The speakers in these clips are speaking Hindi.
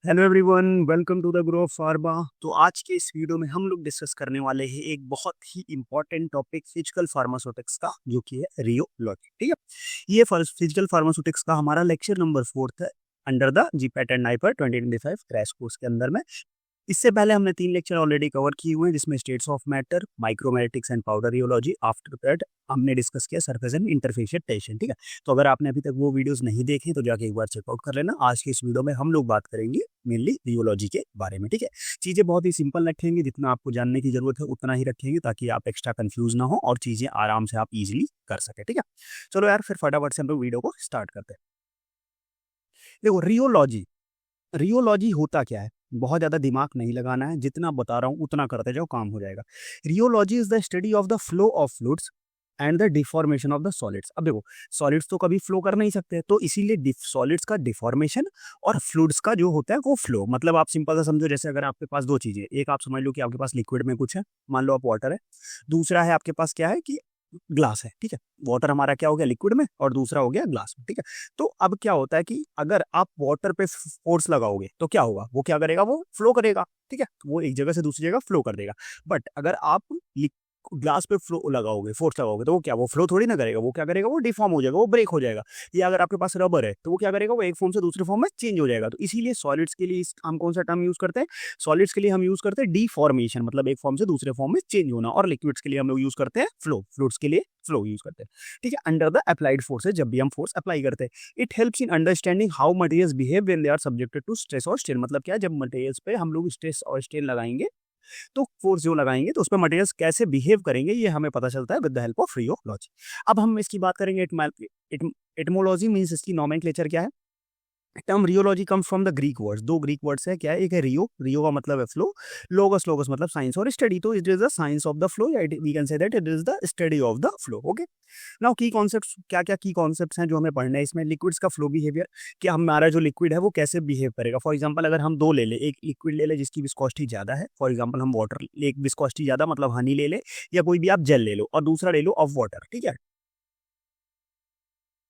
Hello everyone, welcome to the grow of pharma. तो आज के इस वीडियो में हम लोग डिस्कस करने वाले हैं एक बहुत ही इंपॉर्टेंट टॉपिक फिजिकल फार्मास्यूटिक्स का, जो कि है रियोलॉजी। ठीक है, ये फिजिकल फार्मास्यूटिक्स का हमारा लेक्चर नंबर 4 है under the G pattern NIPER 2025 crash course के अंदर में। इससे पहले हमने 3 लेक्चर ऑलरेडी कवर किए हुए हैं, जिसमें states of matter, माइक्रोमेटिक्स and powder rheology. After that हमने डिस्कस किया सरफेस एंड इंटरफेशियल टेंशन। ठीक है, तो अगर आपने अभी तक वो वीडियोस नहीं देखे तो जाके एक बार चेकआउट कर लेना। आज के इस वीडियो में हम लोग बात करेंगे मेनली रियोलॉजी के बारे में। ठीक है, चीजें बहुत ही सिंपल रखेंगे, जितना आपको जानने की जरूरत है उतना ही रखेंगे, ताकि आप एक्स्ट्रा कंफ्यूज ना हो और चीजें आराम से आप इजिली कर सके। ठीक है, चलो यार फिर फटाफट से हम लोग वीडियो को स्टार्ट करते हैं। देखो, रियोलॉजी रियोलॉजी होता क्या है, बहुत ज्यादा दिमाग नहीं लगाना है, जितना बता रहा हूं उतना करते जाओ, काम हो जाएगा। Rheology is the study of the flow of fluids and the deformation of the solids. अब देखो, सॉलिड्स तो कभी फ्लो कर नहीं सकते, तो इसीलिए सॉलिड्स का डिफॉर्मेशन और फ्लूइड्स का जो होता है वो फ्लो। मतलब आप सिंपल सा समझो, जैसे अगर आपके पास दो चीजें, एक आप समझ लो कि आपके पास लिक्विड में कुछ है, मान लो आप वाटर है, दूसरा है आपके पास क्या है कि ग्लास है। ठीक है, वाटर हमारा क्या हो गया, लिक्विड में, और दूसरा हो गया ग्लास में। ठीक है, तो अब क्या होता है कि अगर आप वाटर पे फोर्स लगाओगे तो क्या होगा, वो क्या करेगा, वो फ्लो करेगा। ठीक है, वो एक जगह से दूसरी जगह फ्लो कर देगा। बट अगर आप ग्लास पे फ्लो लगाओगे, फोर्स लगाओगे, तो वो क्या, वो फ्लो थोड़ी ना करेगा, वो क्या करेगा, वो डिफॉर्म हो जाएगा, वो ब्रेक हो जाएगा। या अगर आपके पास रबर है तो वो क्या करेगा, वो एक फॉर्म से दूसरे फॉर्म में चेंज हो जाएगा। तो इसीलिए सॉलिड्स के लिए हम कौन सा टर्म यूज करते हैं, सॉलिड्स के लिए हम यूज करते हैं डिफॉर्मेशन, मतलब एक फॉर्म से दूसरे फॉर्म में चेंज होना। और लिक्विड्स के लिए हम लोग यूज करते हैं फ्लो, फ्लूइड्स के लिए फ्लो यूज करते हैं। ठीक है, अंडर द अप्लाइड फोर्सेज, जब भी हम फोर्स अप्लाई करते हैं, it helps in understanding how materials behave when they are subjected to stress और स्ट्रेन। मतलब क्या, जब मटेरियल्स पे हम लोग स्ट्रेस और स्ट्रेन लगाएंगे, तो फोर्स जो लगाएंगे तो उस पर मटेरियल्स कैसे बिहेव करेंगे, ये हमें पता चलता है with the help of rheology. अब हम इसकी बात करेंगे एटमोलॉजी मीन्स, इसकी नोमेनक्लेचर क्या है। Term rheology comes from the Greek words, दो ग्रीक वर्ड्स है, क्या है, एक है रियो, रियो का मतलब है फ्लो, लोगस, लोगस मतलब साइंस और स्टडी, तो it is the science of the flow, या we can say that it is the study of the flow. Okay, now key concepts, क्या क्या की कॉन्सेप्ट्स हैं जो हमें पढ़ना है इसमें। लिक्विड्स का फ्लो बिहेवियर, कि हमारा जो लिक्विड है वो कैसे बिहेव करेगा। फॉर एग्जांपल अगर हम दो ले ले, एक लिक्विड ले ले जिसकी विस्कोसिटी ज्यादा है, फॉर एग्जांपल हम वाटर, एक विस्कोसिटी ज्यादा मतलब हनी ले ले, या कोई भी आप जेल ले लो, और दूसरा ले लो ऑफ वाटर। ठीक है,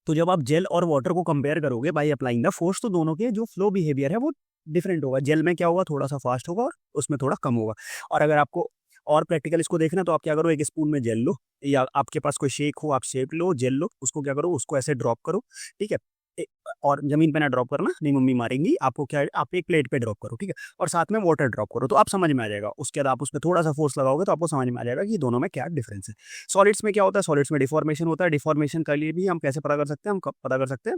तो जब आप जेल और वाटर को कंपेयर करोगे बाय अप्लाइंग द फोर्स, तो दोनों के जो फ्लो बिहेवियर है वो डिफरेंट होगा। जेल में क्या होगा, थोड़ा सा फास्ट होगा और उसमें थोड़ा कम होगा। और अगर आपको और प्रैक्टिकल इसको देखना, तो आप क्या करो, एक स्पून में जेल लो, या आपके पास कोई शेक हो, आप शेक लो, जेल लो, उसको क्या करो, उसको ऐसे ड्रॉप करो। ठीक है, और जमीन पे ना ड्रॉप करना, नहीं मम्मी मारेंगी आपको, क्या है, आप एक प्लेट पे ड्रॉप करो। ठीक है, और साथ में वाटर ड्रॉप करो, तो आप समझ में आ जाएगा। उसके बाद आप उस पर थोड़ा सा फोर्स लगाओगे तो आपको समझ में आ जाएगा कि दोनों में क्या डिफरेंस है। सॉलिड्स में क्या होता है, सॉलिड्स में डिफॉर्मेशन होता है। डिफॉर्मेशन के लिए भी हम कैसे पता कर सकते हैं, हम पता कर सकते हैं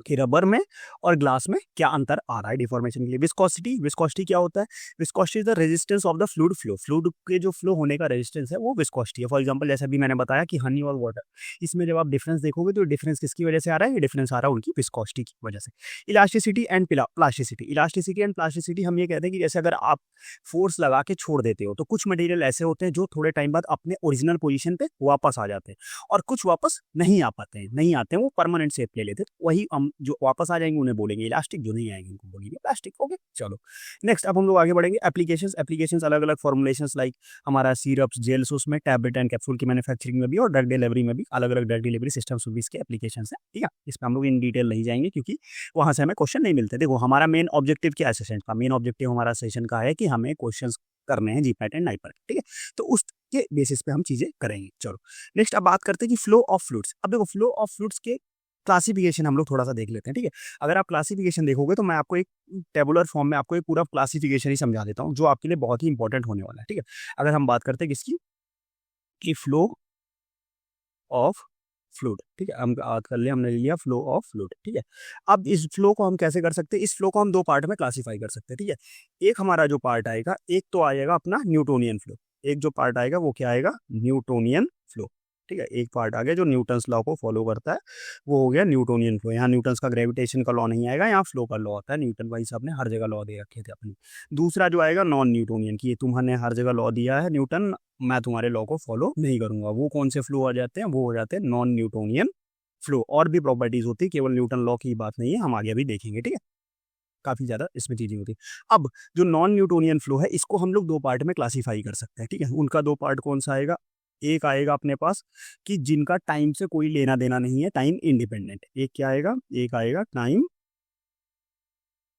कि रबर में और ग्लास में क्या अंतर आ रहा है डिफॉर्मेशन के लिए। विस्कोसिटी, विस्कोसिटी क्या होता है, viscosity is the resistance of the fluid flow, fluid के जो फ्लो होने का रेजिस्टेंस है वो विस्कोसिटी है। फॉर एग्जांपल जैसे अभी मैंने बताया कि हनी और वाटर, इसमें जब आप डिफरेंस देखोगे तो डिफरेंस किसकी वजह से आ रहा है, ये डिफरेंस आ रहा है उनकी विस्कोसिटी की वजह से। Elasticity and plasticity, elasticity and plasticity हम ये कहते हैं कि जैसे अगर आप फोर्स लगा के छोड़ देते हो, तो कुछ मटेरियल ऐसे होते हैं जो थोड़े टाइम बाद अपने ओरिजिनल पोजीशन पे वापस आ जाते हैं, और कुछ वापस नहीं आ पाते हैं, नहीं आते हैं, वो परमानेंट शेप ले लेते हैं। वही हम जो वापस आ जाएंगे उन्हें बोलेंगे इलास्टिक, जो नहीं आएंगे उनको बोलेंगे प्लास्टिक। ओके, चलो नेक्स्ट, अब हम लोग आगे बढ़ेंगे। एप्लीकेशंस, एप्लीकेशंस अलग अलग फॉर्मुलेशंस लाइक हमारा सिरप्स, जेल्स, उसमें टैबलेट एंड कैप्सूल की मैन्युफैक्चरिंग में भी, और ड्रग डिलीवरी में भी अलग अलग ड्रग डिलीवरी सिस्टम्स भी इसके एप्लीकेशंस हैं। ठीक है, इसमें हम लोग इन डिटेल नहीं जाएंगे, क्योंकि वहां से हमें क्वेश्चन नहीं मिलते। देखो, हमारा मेन ऑब्जेक्टिव क्या है सेशन का, मेन ऑब्जेक्टिव हमारा सेशन का है कि हमें क्वेश्चन करने हैं जीपैट एंड नाइपर। ठीक है, तो उसके बेसिस पे हम चीजें करेंगे। चलो नेक्स्ट, अब बात करते हैं कि फ्लो ऑफ फ्लूइड्स। अब देखो, फ्लो ऑफ फ्लूइड्स के क्लासिफिकेशन हम लोग थोड़ा सा देख लेते हैं। ठीक है, अगर आप क्लासिफिकेशन देखोगे तो मैं आपको एक टेबुलर फॉर्म में आपको एक पूरा क्लासिफिकेशन ही समझा देता हूँ, जो आपके लिए बहुत ही इंपॉर्टेंट होने वाला है। ठीक है, अगर हम बात करते हैं किसकी, कि फ्लो ऑफ फ्लूइड। ठीक है, हम बात कर ले, हमने लिया फ्लो ऑफ फ्लूइड। ठीक है, अब इस फ्लो को हम कैसे कर सकते हैं, इस फ्लो को हम दो पार्ट में क्लासीफाई कर सकते हैं। ठीक है, एक हमारा जो पार्ट आएगा, एक तो आएगा अपना न्यूटोनियन फ्लो, एक जो पार्ट आएगा वो क्या आएगा, न्यूटोनियन फ्लो। ठीक है, एक पार्ट आ गया जो न्यूटन्स लॉ को फॉलो करता है, वो हो गया न्यूटोनियन फ्लो। यहाँ न्यूटन्स का ग्रेविटेशन का लॉ नहीं आएगा, यहाँ फ्लो का लॉ आता है। न्यूटन वाइज आपने हर जगह लॉ दे रखे थे अपनी। दूसरा जो आएगा नॉन न्यूटोनियन, की तुम्हारे हर जगह लॉ दिया है न्यूटन, मैं तुम्हारे लॉ को फॉलो नहीं करूंगा। वो कौन से फ्लो आ जाते हैं, वो हो जाते हैं नॉन न्यूटोनियन फ्लो। और भी प्रॉपर्टीज होती है, केवल न्यूटन लॉ की बात नहीं है, हम आगे भी देखेंगे। ठीक है, काफी ज्यादा इसमें चीजें होती है। अब जो नॉन न्यूटोनियन फ्लो है, इसको हम लोग दो पार्ट में क्लासीफाई कर सकते हैं। ठीक है, उनका दो पार्ट कौन सा आएगा, एक आएगा अपने पास कि जिनका टाइम से कोई लेना देना नहीं है, टाइम इंडिपेंडेंट। एक क्या आएगा, एक आएगा टाइम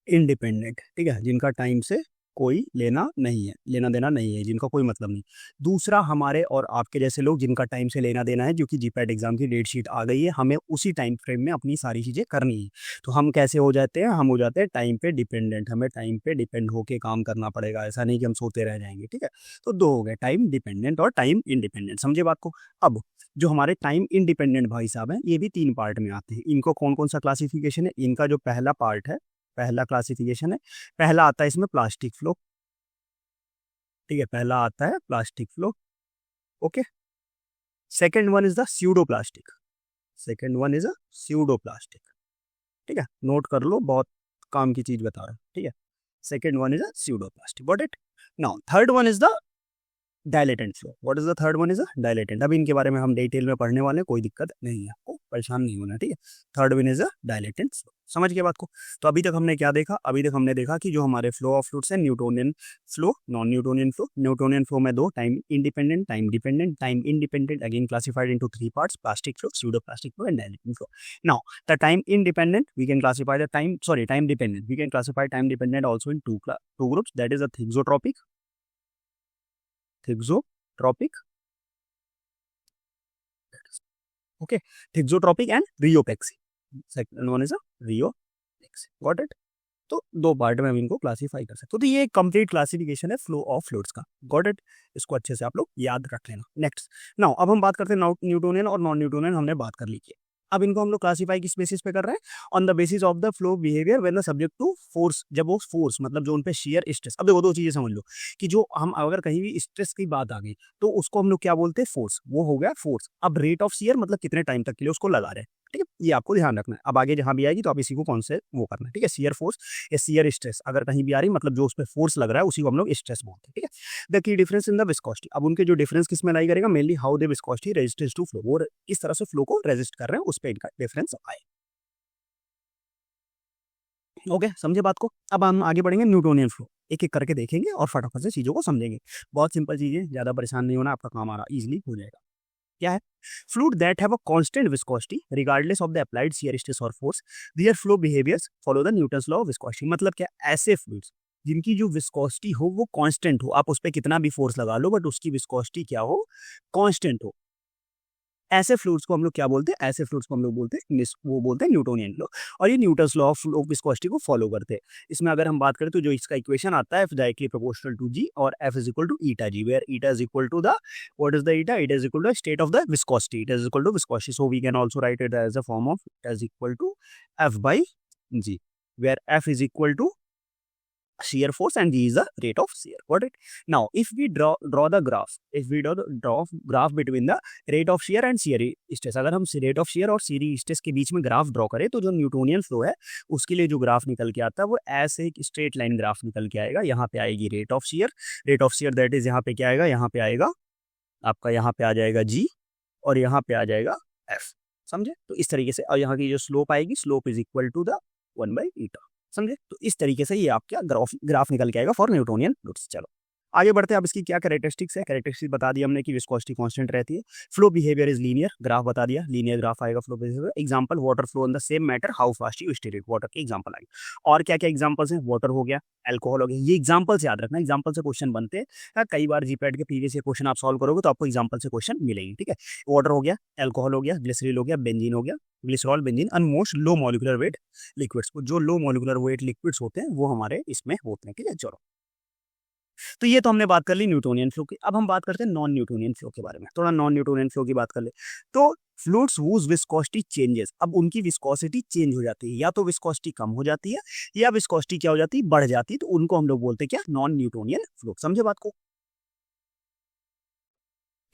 इंडिपेंडेंट, ठीक है, जिनका टाइम से कोई लेना नहीं है, लेना देना नहीं है, जिनका कोई मतलब नहीं। दूसरा हमारे और आपके जैसे लोग जिनका टाइम से लेना देना है, जो कि जीपैट एग्जाम की डेट शीट आ गई है, हमें उसी टाइम फ्रेम में अपनी सारी चीज़ें करनी है। तो हम कैसे हो जाते हैं, हम हो जाते हैं टाइम पे डिपेंडेंट, हमें टाइम पे डिपेंड होके काम करना पड़ेगा, ऐसा नहीं कि हम सोते रह जाएंगे, ठीक है। तो दो हो गए, टाइम डिपेंडेंट और टाइम इंडिपेंडेंट, समझे बात को। अब जो हमारे टाइम इंडिपेंडेंट भाई साहब हैं, ये भी 3 पार्ट में आते हैं। इनको कौन कौन सा क्लासिफिकेशन है, इनका जो पहला पार्ट है, पहला क्लासिफिकेशन है, पहला आता है इसमें प्लास्टिक फ्लो, ठीक है, पहला आता है plastic flow, okay. Second one is the pseudo plastic, second one is a pseudo plastic, ठीक है, नोट कर लो, बहुत काम की चीज बता रहा हूँ, ठीक है। Second one is a pseudo plastic, got it. Now third one is the dilatant flow. What is the third one is a dilatant. अब इनके बारे में हम डिटेल में पढ़ने वाले हैं, कोई दिक्कत नहीं है, आपको परेशान नहीं होना, ठीक है। Third one is a dilatant flow, समझ गए बात को। तो अभी तक हमने क्या देखा, अभी तक हमने देखा कि जो हमारे फ्लो ऑफ फ्लूइड्स है, Newtonian flow, non Newtonian flow. Newtonian flow में दो, time independent, time dependent. Time independent again classified into 3 parts, plastic flow, pseudo plastic flow and dilatant flow. Now the time independent we can classify the time, sorry, time dependent, we can classify time dependent also in two groups, that is a thixotropic, okay, thixotropic and rheopaxy, second one is a rheopaxy, got it। तो दो पार्ट में हम इनको क्लासीफाई कर सकते हो। तो ये कंप्लीट क्लासिफिकेशन है फ्लो ऑफ फ्लूइड्स का, गॉट इट। इसको अच्छे से आप लोग याद रख लेना। नेक्स्ट, नाउ अब हम बात करते हैं न्यूटोनियन और नॉन न्यूटोनियन, हमने बात कर ली है। अब इनको हम लोग क्लासीफाई किस बेसिस पे कर रहे हैं, on the basis of the flow behaviour when the subject to force. जब वो फोर्स मतलब जो उन पे शियर स्ट्रेस, अब देखो दो चीजें समझ लो कि जो हम अगर कहीं भी स्ट्रेस की बात आ गई तो उसको हम लोग क्या बोलते हैं, फोर्स, वो हो गया फोर्स। अब रेट ऑफ शियर मतलब कितने टाइम तक के लिए उसको लगा रहे हैं, ठीक है, ये आपको ध्यान रखना है। अब आगे जहां भी आएगी तो आप इसी को कौन से वो करना है, ठीक है। शियर फोर्स या शियर स्ट्रेस अगर कहीं भी आ रही मतलब जो उस पर फोर्स लग रहा है उसी को हम लोग स्ट्रेस बोलते हैं, ठीक है। The key difference in the viscosity, अब उनके जो डिफरेंस किस में लाई करेगा, mainly how they viscosity resistance to flow, वो किस तरह से फ्लो को रेजिस्ट कर रहे हैं उस पर इनका डिफरेंस आए, ओके, समझे बात को। अब हम आगे बढ़ेंगे न्यूटोनियन फ्लो, एक एक करके देखेंगे और फटाफट से चीजों को समझेंगे। बहुत सिंपल चीजें, ज्यादा परेशान नहीं होना, आपका काम आ रहा इजिली हो जाएगा। क्या है, fluid that have a constant viscosity regardless of the applied shear stress और force, their flow behaviours follow the Newton's law of viscosity. मतलब क्या, ऐसे फ्लूइड्स जिनकी जो विस्कोसिटी हो वो कांस्टेंट हो, आप उस पर कितना भी फोर्स लगा लो बट उसकी विस्कोसिटी क्या हो, कांस्टेंट हो, ऐसे फ्लूइड्स को हम लोग क्या बोलते हैं, ऐसे फ्लूइड्स को हम लोग बोलते हैं, वो बोलते हैं न्यूटोनियन लॉ। और ये न्यूटन्स लॉ ऑफ विस्कोसिटी को फॉलो करते हैं। इसमें अगर हम बात करें तो जो इसका इक्वेशन आता है, F directly proportional to G और F is equal to eta G, where eta is equal to the, what is the eta, eta is equal to state of the viscosity, eta is equal to viscosity, so we can also write it as a form of eta is equal to F by G, where F is equal to shear force and g is the rate of shear, got it। now if we draw the graph, if we draw graph between the rate of shear and shear stress, अगर हम rate of shear और shear stress के बीच में ग्राफ ड्रॉ करें तो जो न्यूटोनियन फ्लो है उसके लिए जो ग्राफ निकल के आता है वो ऐसे एक स्ट्रेट लाइन ग्राफ निकल के आएगा। यहाँ पे आएगी rate of share that is यहाँ पे क्या आएगा, यहाँ पे आएगा आपका, यहाँ पे आ जाएगा जी और यहाँ पे आ जाएगा एफ, समझे। तो इस तरीके से, और यहाँ की जो स्लोप आएगी, slope is equal to the 1/ईटा, समझे। तो इस तरीके से ये आपका ग्राफ निकल के आएगा फॉर न्यूटोनियन फ्लूइड्स। चलो आगे बढ़ते हैं। अब इसकी क्या कैरेक्टरिस्टिक्स है, कैरेक्टरिस्टिक्स बता दिया हमने कि विस्कोसिटी कांस्टेंट रहती है, flow behaviour is linear, graph बता दिया, लीनियर ग्राफ आएगा flow behaviour. Example, water flow in the same matter, how fast you stir it, water के एग्जांपल आएंगे। और क्या क्या एग्जांपल्स हैं, वाटर हो गया, अल्कोहल हो गया, ये एग्जांपल से याद रखना, एग्जांपल से क्वेश्चन बनते हैं। कई बार जीपैट के प्रीवियस क्वेश्चन आप सॉल्व करोगे तो आपको एग्जांपल से क्वेश्चन मिलेंगे, ठीक है। वाटर हो गया, अल्कोहल हो गया, ग्लिसरॉल हो गया, बेंजीन हो गया, glycerol, benzene and most low molecular weight liquids, जो लो मॉलिक्यूलर वेट लिक्विड्स होते हैं वो हमारे इसमें होते हैं, ठीक है। चलो तो ये तो हमने बात कर ली न्यूटोनियन फ्लो की। अब हम बात करते हैं नॉन न्यूटोनियन फ्लो के बारे में, थोड़ा नॉन न्यूटोनियन फ्लो की बात कर ले। तो फ्लूइड्स हुज विस्कोसिटी चेंजेस, अब उनकी विस्कोसिटी चेंज हो जाती है, या तो विस्कोसिटी कम हो जाती है या विस्कोसिटी क्या हो जाती है, बढ़ जाती है, तो उनको हम लोग बोलते हैं क्या, नॉन न्यूटोनियन फ्लो, समझे बात को,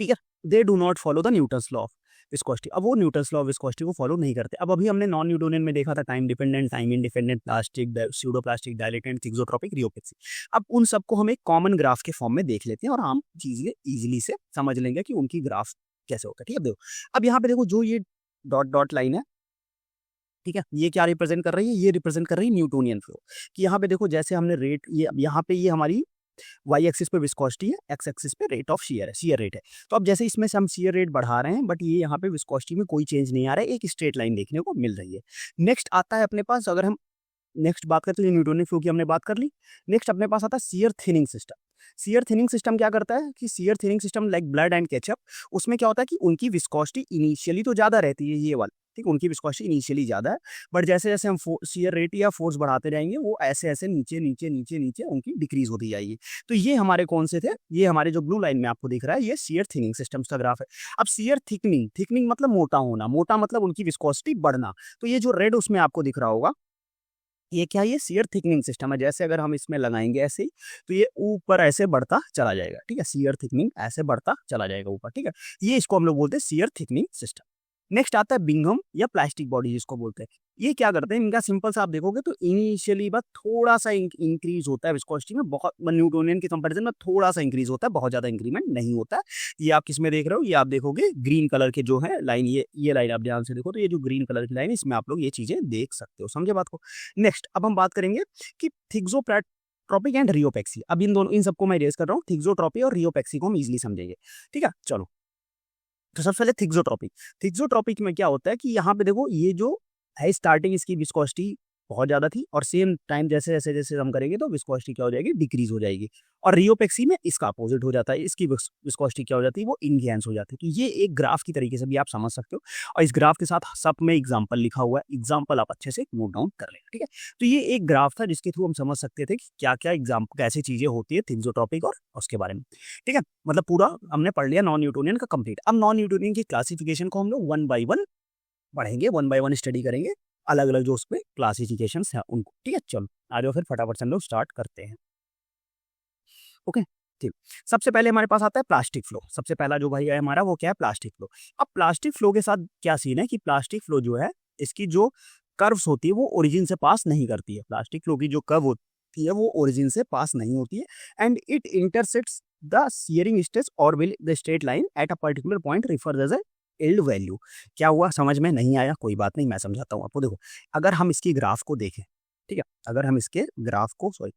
ठीक है। They do not follow the Newton's law of viscosity, अब वो न्यूटन्स लॉ ऑफ विस्कोसिटी को फॉलो नहीं करते। अब अभी हमने नॉन न्यूटोनियन में देखा था time dependent, time independent, plastic, pseudo plastic, dilatant, thixotropic, rheopexy. अब उन सबको हम एक कॉमन ग्राफ के फॉर्म में देख लेते हैं और हम चीजें इजीली से समझ लेंगे कि उनकी ग्राफ कैसे होता है, ठीक है। देखो अब यहाँ पे देखो जो ये डॉट डॉट लाइन है, ठीक है, ये क्या रिप्रेजेंट कर रही है, ये रिप्रेजेंट कर रही है न्यूटोनियन फ्लो। कि यहाँ पे देखो जैसे हमने रेट, ये यहाँ पे ये हमारी वाई एक्सिस पे विस्कोसिटी है, एक्स एक्सिस पे रेट ऑफ शियर है, शियर रेट है। तो अब जैसे इसमें से हम शियर रेट बढ़ा रहे हैं बट ये यहाँ पे विस्कोसिटी में कोई चेंज नहीं आ रहा है, एक स्ट्रेट लाइन देखने को मिल रही है। नेक्स्ट आता है अपने पास, अगर हम नेक्स्ट बात करते हैं, न्यूटोनियन फ्लो की हमने बात कर ली। नेक्स्ट अपने पास आता है shear thinning system. Shear thinning system क्या करता है कि shear thinning system like blood and ketchup, उसमें क्या होता है कि उनकी विस्कोसिटी इनिशियली तो ज़्यादा रहती है ये वाला, ठीक है, उनकी विस्कोसिटी इनिशियली ज़्यादा है, बट जैसे-जैसे हम शियर रेट या फोर्स बढ़ाते जाएँगे वो ऐसे-ऐसे नीचे उनकी डिक्रीज़ होती जाएगी। तो ये हमारे कौन से थे? ये हमारे जो ब्लू लाइन में आपको दिख रहा है ये शियर थिनिंग सिस्टम्स का ग्राफ है। अब शियर थिकनिंग, थिकनिंग मतलब मोटा होना, मोटा मतलब उनकी विस्कोसिटी बढ़ना। तो ये जो रेड उसमें आपको दिख रहा होगा, ये क्या है? ये शियर थिकनिंग सिस्टम है। जैसे अगर हम इसमें लगाएँगे ऐसे ही, तो ये ऊपर ऐसे बढ़ता चला जाएगा, ठीक है? शियर थिकनिंग ऐसे बढ़ता चला जाएगा ऊपर, ठीक है? ये इसको हम लोग बोलते हैं शियर थिकनिंग सिस्टम। नेक्स्ट आता है बिंघम या प्लास्टिक बॉडी जिसको बोलते हैं। ये क्या करते हैं? इनका सिंपल सा आप देखोगे तो इनिशियली बस थोड़ा-सा इंक्रीज़ होता है विस्कोसिटी में, बहुत न्यूटोनियन के कंपैरिज़न में थोड़ा-सा इंक्रीज़ होता है, बहुत ज़्यादा इंक्रीमेंट नहीं होता है। ये आप किसमें देख रहे हो? ये आप देखोगे ग्रीन कलर के जो है लाइन, ये लाइन आप ध्यान से देखो, तो ये जो ग्रीन कलर की लाइन है इसमें आप लोग ये चीज़ें देख सकते हो। समझे बात को? नेक्स्ट अब हम बात करेंगे कि थिक्सोट्रॉपिक एंड रियोपेक्सी। अब इन सबको मैं इरेज़ कर रहा हूँ। थिक्सोट्रॉपी और रियोपेक्सी को हम ईज़िली समझेंगे। ठीक है? चलो। तो सबसे पहले थिक्सोट्रॉपिक। थिक्सोट्रॉपिक में क्या होता है कि यहाँ पे देखो ये जो है स्टार्टिंग इसकी विस्कोसिटी बहुत ज़्यादा थी और सेम टाइम जैसे हम करेंगे तो विस्कोसिटी क्या हो जाएगी? डिक्रीज़ हो जाएगी। और रियोपेक्सी में इसका अपोज़िट हो जाता है, इसकी विस्कोसिटी क्या हो जाती है? वो इनहैंस हो जाती है। तो ये एक ग्राफ की तरीके से भी आप समझ सकते हो और इस ग्राफ के साथ सब में एग्ज़ाम्पल लिखा हुआ है। एग्ज़ाम्पल आप अच्छे से नोट डाउन कर लेना, ठीक है? तो ये एक ग्राफ था जिसके थ्रू हम समझ सकते थे कि क्या-क्या कैसी चीज़ें होती है थिक्सोट्रॉपिक और उसके बारे में, ठीक है? मतलब पूरा हमने पढ़ लिया नॉन न्यूटोनियन का कंप्लीट। अब नॉन न्यूटोनियन की क्लासिफिकेशन को हम लोग वन बाय वन पढ़ेंगे, वन बाय वन स्टडी करेंगे, अलग-अलग जो उसपे क्लासिफिकेशंस हैं उनको, ठीक है? चलो, आ जाओ फिर फटाफट से हम लोग स्टार्ट करते हैं। ओके, ठीक। सबसे पहले हमारे पास आता है प्लास्टिक फ्लो। सबसे पहला जो भाई है हमारा वो क्या है? Plastic flow. अब प्लास्टिक फ्लो के साथ क्या सीन है कि प्लास्टिक फ्लो जो है, इसकी जो कर्व्स होती है वो ओरिजिन से पास नहीं करती है। प्लास्टिक फ्लो की जो कर्व होती है वो ओरिजिन से पास नहीं होती है and it intersects the shearing stress और will the straight line at a particular point refers as a yield value. क्या हुआ? समझ में नहीं आया? कोई बात नहीं, मैं समझाता हूँ आपको। देखो, अगर हम इसकी ग्राफ को देखें, ठीक है? अगर हम इसके ग्राफ को सॉरी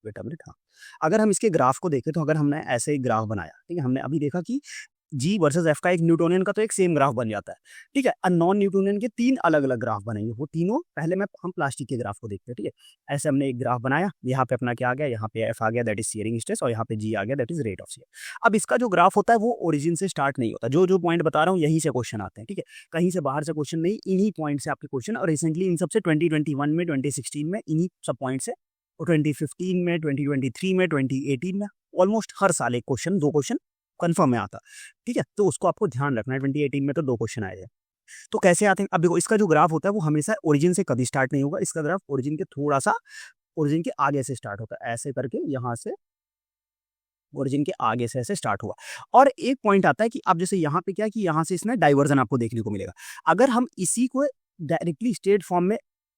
वेट अ मिनट, हाँ। अगर हम इसके ग्राफ को देखें तो अगर हमने ऐसे एक ग्राफ बनाया, ठीक है? हमने अभी देखा कि जी वर्सेस एफ का एक न्यूटोनियन का तो एक सेम ग्राफ बन जाता है, ठीक है? नॉन न्यूटोनियन के 3 अलग-अलग ग्राफ बनेंगे। वो तीनों पहले मैं हम प्लास्टिक के ग्राफ को देखते हैं, ठीक है? ऐसे हमने एक ग्राफ बनाया, यहाँ पे अपना क्या आ गया? यहाँ पे एफ आ गया दैट इज़ शियरिंग स्ट्रेस और यहाँ पे जी आ गया that is rate of shear. अब इसका जो ग्राफ होता है वो ओरिजिन से स्टार्ट नहीं होता। जो पॉइंट बता रहा हूँ यहीं से क्वेश्चन आते हैं, ठीक है? कहीं से बाहर से क्वेश्चन नहीं, इन्हीं पॉइंट से आपके क्वेश्चन और रिसेंटली इन सबसे 2021 में, 2016 में इन्हीं सब पॉइंट से और 2015 में, 2023 में, 2018 में ऑलमोस्ट हर साल एक क्वेश्चन, 2 क्वेश्चन कन्फर्म में आता, ठीक है? तो उसको आपको ध्यान रखना है। 2018 में तो 2 क्वेश्चन आए थे। तो कैसे आते हैं? अब देखो, इसका जो ग्राफ होता है वो हमेशा ओरिजिन से कभी स्टार्ट नहीं होगा। इसका ग्राफ ओरिजिन के आगे से स्टार्ट होता है। ऐसे करके यहाँ से ओरिजिन के आगे से ऐसे स्टार्ट हुआ और एक पॉइंट आता है कि अब जैसे यहाँ पे क्या है कि यहाँ से इसमें डाइवर्जन आपको देखने को मिलेगा। अगर हम इसी को डायरेक्टली स्ट्रेट फॉर्म में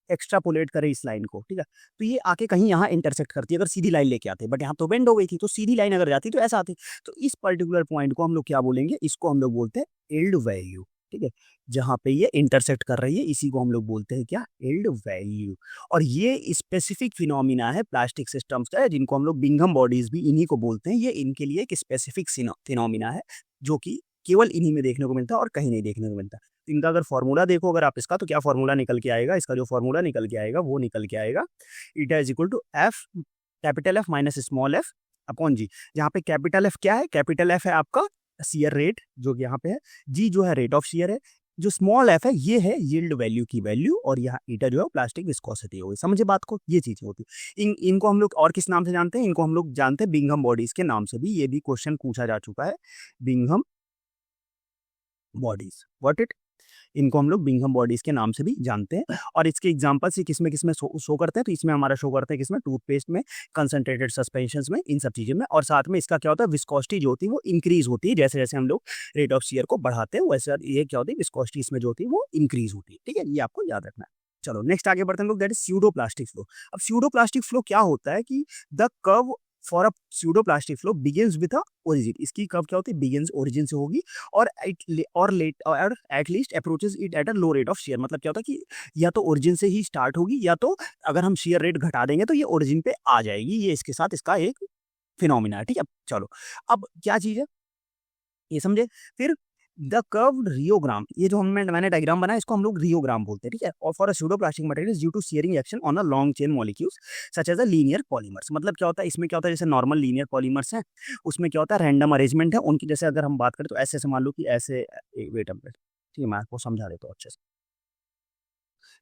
एक्स्ट्रापोलेट करें इस लाइन को, ठीक है? तो ये आके कहीं यहाँ इंटरसेक्ट करती है अगर सीधी लाइन लेके आते, बट यहाँ तो बेंड हो गई थी, तो सीधी लाइन अगर जाती तो ऐसा आती। तो इस पर्टिकुलर पॉइंट को हम लोग क्या बोलेंगे? इसको हम लोग बोलते हैं यील्ड वैल्यू, ठीक है? जहाँ पे ये इंटरसेक्ट कर रही है इसी को हम लोग बोलते हैं क्या? Yield value. और ये स्पेसिफिक फिनोमिना है प्लास्टिक सिस्टम्स का, जिनको हम लोग बिंघम बॉडीज भी इन्हीं को बोलते हैं। ये इनके लिए एक स्पेसिफिक फिनोमिना है जो कि केवल इन्हीं में देखने को मिलता है और कहीं नहीं देखने को मिलता। तो इनका अगर फॉर्मूला देखो अगर आप इसका, तो क्या फॉर्मूला निकल के आएगा? इसका जो फॉर्मूला निकल के आएगा वो निकल के आएगा eta is equal to F, capital F minus small f upon G. जहाँ पे कैपिटल एफ क्या है? कैपिटल एफ है आपका शियर रेट जो कि यहाँ पे है, जी जो है रेट ऑफ शियर है, जो स्मॉल एफ है ये है यील्ड वैल्यू की वैल्यू और यहाँ ईटा जो है प्लास्टिक विस्कोसिटी होगी। समझे बात को? ये चीजें होती है। इनको हम लोग और किस नाम से जानते हैं? इनको हम लोग जानते हैं बिंघम बॉडीज के नाम से भी। ये भी क्वेश्चन पूछा जा चुका है, बिंघम बॉडीज, व्हाट इट। इनको हम लोग बिंघम बॉडीज के नाम से भी जानते हैं और इसके एग्जांपल्स ही किसमें किसमें शो करते हैं? तो इसमें हमारा शो करते हैं किसमें? टूथपेस्ट में, कंसंट्रेटेड सस्पेंशंस में, इन सब चीज़ों में। और साथ में इसका क्या होता है? विस्कोसिटी जो होती है वो इंक्रीज होती है जैसे जैसे हम लोग रेट ऑफ शियर को बढ़ाते हैं, वैसे ये क्या होती है? विस्कोसिटी इसमें जो होती है वो इंक्रीज होती है, ठीक है? ये आपको याद रखना है। चलो नेक्स्ट आगे बढ़ते हैं लोग, दैट इज स्यूडोप्लास्टिक फ्लो। अब स्यूडोप्लास्टिक फ्लो क्या होता है कि the curve for a pseudoplastic flow begins with a origin. इसकी कर्व क्या होती है? बिगिंस ओरिजिन से होगी और at least approaches it at a low rate of shear. मतलब क्या होता है कि या तो ओरिजिन से ही स्टार्ट होगी या तो अगर हम शियर रेट घटा देंगे तो ये ओरिजिन पे आ जाएगी। ये इसके साथ इसका एक फिनोमिना है, ठीक है? चलो अब क्या चीज है ये समझे। फिर द कर्व्ड रियोग्राम, ये जो मैंने डायग्राम बनाया इसको हम लोग रियोग्राम बोलते हैं, ठीक है। और for a pseudo plastic material due to shearing action on a long chain molecules such as a linear polymers. मतलब क्या होता है, इसमें क्या होता है, जैसे नॉर्मल लीनियर पॉलीमर्स हैं, उसमें क्या होता है, रैंडम अरेंजमेंट है उनकी। जैसे अगर हम बात करें तो ऐसे मान लो कि ऐसे, वेट अ मिनट, ठीक है, मैं आपको समझा देता हूँ अच्छे से।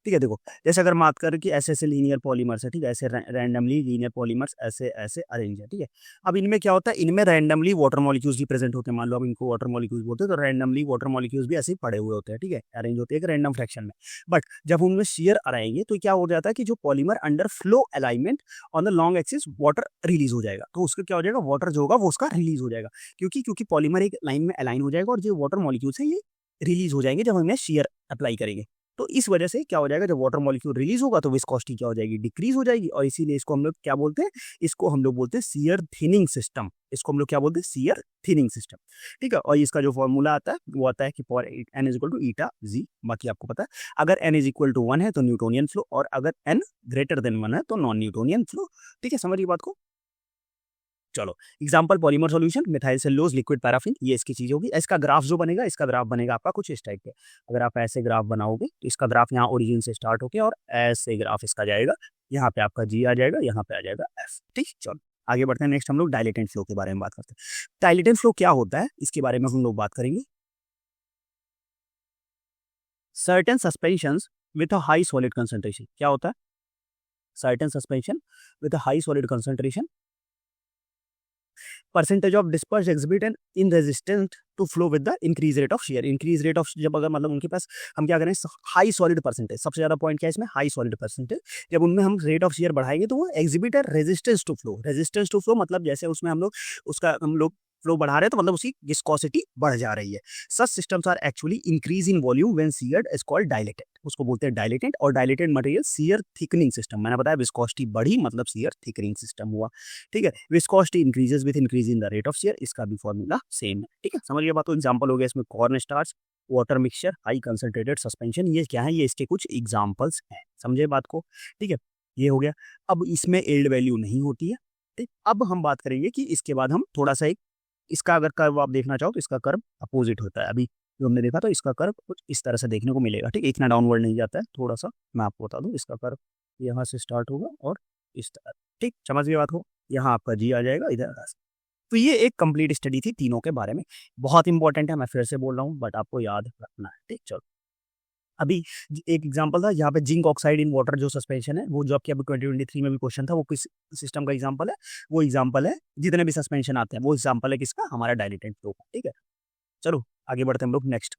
ठीक है, देखो, जैसे अगर बात करें कि ऐसे ऐसे लीनियर पॉलीमर्स है, ठीक है, ऐसे रैंडमली लीनियर पॉलीमर्स ऐसे ऐसे अरेंज है, ठीक है। अब इनमें क्या होता है, इनमें रैंडमली वाटर मॉलिक्यूल्स भी प्रेजेंट होते हैं। मान लो अब इनको वाटर मॉलिक्यूल्स बोलते हैं, तो रैंडमली वाटर मॉलिक्यूल्स भी ऐसे ही पड़े हुए होते हैं, ठीक है, अरेंज होते हैं एक रैंडम फ्रैक्शन में। बट जब उनमें शेयर आएंगे तो क्या हो जाता है कि जो polymer under flow alignment on the long axis water release हो जाएगा। तो उसका क्या हो जाएगा, वाटर जो होगा वो उसका रिलीज हो जाएगा, क्योंकि पॉलीमर एक लाइन में अलाइन हो जाएगा और जो वाटर मॉलिक्यूल्स है ये रिलीज हो जाएंगे जब हम इन्हें शेयर अप्लाई करेंगे। तो इस वजह से क्या हो जाएगा, जब वाटर मॉलिक्यूल रिलीज होगा तो विस्कोसिटी क्या हो जाएगी, डिक्रीज हो जाएगी। और इसीलिए इसको हम लोग क्या बोलते हैं, इसको हम लोग बोलते हैं शियर थिनिंग सिस्टम। इसको हम लोग क्या बोलते हैं, शियर थिनिंग सिस्टम, ठीक है। और इसका जो फॉर्मूला आता है वो आता है कि for N is equal to eta G. बाकी आपको पता है, अगर एन इज इक्वल टू 1 है तो न्यूटोनियन फ्लो, और अगर एन ग्रेटर देन 1 है तो नॉन न्यूटोनियन फ्लो, ठीक है। समझिए बात को। चलो, example polymer solution, methyl cellulose, liquid paraffin, ये इसकी चीज होगी। इसका ग्राफ जो बनेगा, इसका ग्राफ बनेगा आपका कुछ इस टाइप के। अगर आप ऐसे ग्राफ बनाओगे तो इसका ग्राफ यहाँ ओरिजिन से स्टार्ट होके और ऐसे ग्राफ इसका जाएगा, यहाँ पे आपका जी आ जाएगा, यहाँ पे आ जाएगा एफ, ठीक। चलो आगे बढ़ते हैं। नेक्स्ट हम लोग डायलेटेंट फ्लो के बारे में बात करते हैं। डायलेटेंट फ्लो क्या होता है, इसके बारे में हम लोग बात करेंगे। Certain suspensions with a high solid concentration, क्या होता है, certain suspension with a high solid concentration, percentage of disperse exhibit and in resistant to flow with the increase rate of shear. Increase rate of, जब अगर मतलब उनके पास हम क्या करें, हाई सॉलिड परसेंटेज, सबसे ज्यादा पॉइंट क्या है इसमें, हाई सॉलिड परसेंटेज। जब उनमें हम रेट ऑफ शेयर बढ़ाएंगे तो वो exhibit resistance to flow. Resistance to flow मतलब जैसे उसमें हम लोग फ्लो बढ़ा रहे हैं तो मतलब उसकी विस्कोसिटी बढ़ जा रही है। Such systems are actually increase in volume when sheared is called dilatant, उसको बोलते हैं डायलेटेंट। और dilatant material shear thickening system, मैंने बताया विस्कोसिटी बढ़ी मतलब शियर थिकनिंग सिस्टम हुआ, ठीक है। Viscosity increases with increase in the rate of shear, इसका भी फॉर्मूला सेम है, ठीक है। समझिए बात। तो एग्जांपल हो गया इसमें corn starch, water mixture, high concentrated suspension, ये क्या है, ये इसके कुछ एग्जांपल्स हैं। समझे बात को, ठीक है। ये हो गया। अब इसमें एल्ड वैल्यू नहीं होती है, ठीक। अब हम बात करेंगे कि इसके बाद हम थोड़ा सा एक, इसका अगर कर्व आप देखना चाहो तो इसका कर्व अपोजिट होता है। अभी जो हमने देखा तो इसका कर्व कुछ इस तरह से देखने को मिलेगा, ठीक है। इतना डाउनवर्ड नहीं जाता है, थोड़ा सा मैं आपको बता दूं, इसका कर्व यहाँ से स्टार्ट होगा और इस तरह, ठीक। समझ गए बात हो। यहाँ आपका जी आ जाएगा इधर। तो ये एक कंप्लीट स्टडी थी तीनों के बारे में, बहुत इंपॉर्टेंट है, मैं फिर से बोल रहा हूँ बट आपको याद रखना है, ठीक। चलो अभी एक एग्जांपल था यहाँ पे, जिंक ऑक्साइड इन वाटर जो सस्पेंशन है, वो जो आपके अभी 2023 में भी क्वेश्चन था, वो किस सिस्टम का एग्जांपल है, वो एग्जांपल है, जितने भी सस्पेंशन आते हैं वो एग्जांपल है किसका, हमारा डायलेटेंट फ्लो का, ठीक है। चलो आगे बढ़ते हैं हम लोग नेक्स्ट।